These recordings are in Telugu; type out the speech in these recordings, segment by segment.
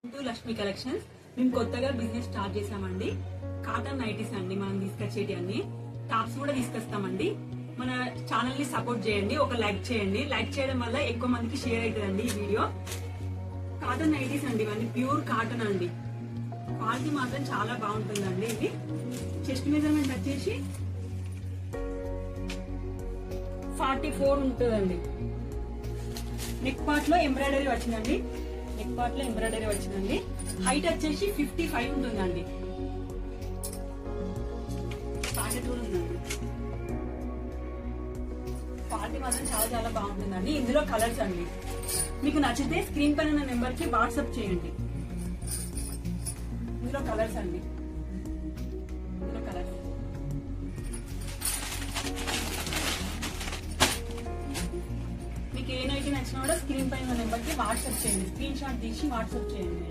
లక్ష్మి కలెక్షన్స్ మేము కొత్తగా బిజినెస్ స్టార్ట్ చేసామండి. కాటన్ నైటీస్ అండి మనం తీసుకొచ్చేటి అన్ని టాప్స్ కూడా తీసుకొస్తామండి. మన ఛానల్ ని సపోర్ట్ చేయండి, ఒక లైక్ చేయండి. లైక్ చేయడం వల్ల ఎక్కువ మందికి షేర్ అవుతుందండి ఈ వీడియో. కాటన్ నైటీస్ అండి, ఇవన్నీ ప్యూర్ కాటన్ అండి. క్వాలిటీ మాత్రం చాలా బాగుంటుందండి. ఇది చెస్ట్ మెజర్మెంట్ వచ్చేసి 44 ఉంటుందండి. నెక్ పార్ట్ లో ఎంబ్రాయిడరీ వచ్చిందండి. హైట్ వచ్చేసి 55 ఉంటుందండి. ప్యాకెట్ కూడా ఉందండి. క్వాలిటీ మాత్రం చాలా చాలా బాగుంటుందండి. ఇందులో కలర్స్ అండి, మీకు నచ్చితే స్క్రీన్ పైన ఉన్న నెంబర్ కి వాట్సాప్ చేయండి. ఇందులో కలర్స్ అండి, మీకు ఏ నైటీ నచ్చినా కూడా స్క్రీన్ పైన ఉన్న నెంబర్ కి వాట్సాప్ చేయండి. స్క్రీన్ షాట్ తీసి వాట్సాప్ చేయండి.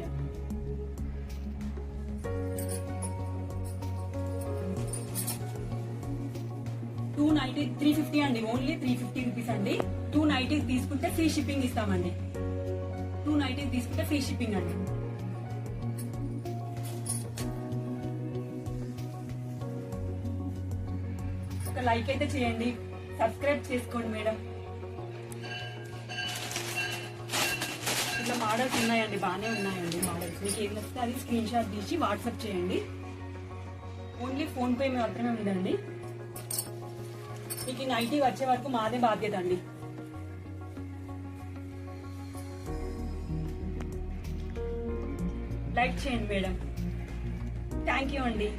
టూ నైటీ 350 అండి, ఓన్లీ 350 రూపీస్ అండి. 2 నైటీస్ తీసుకుంటే ఫ్రీ షిప్పింగ్ ఇస్తామండి. 2 నైటీస్ తీసుకుంటే ఫ్రీ షిప్పింగ్ అండి. ఒక లైక్ అయితే చేయండి, సబ్స్క్రైబ్ చేసుకోండి మేడం. ఇట్లా మోడల్స్ ఉన్నాయండి, బాగానే ఉన్నాయండి మోడల్స్. మీకు ఏం వస్తే అది స్క్రీన్ షాట్ తీసి వాట్సాప్ చేయండి. ఓన్లీ ఫోన్ పే మాత్రమే ఉందండి. మీకు ఈ నైటీ వచ్చే వరకు మాదే బాధ్యత అండి. లైక్ చేయండి మేడం. థ్యాంక్ యూ అండి.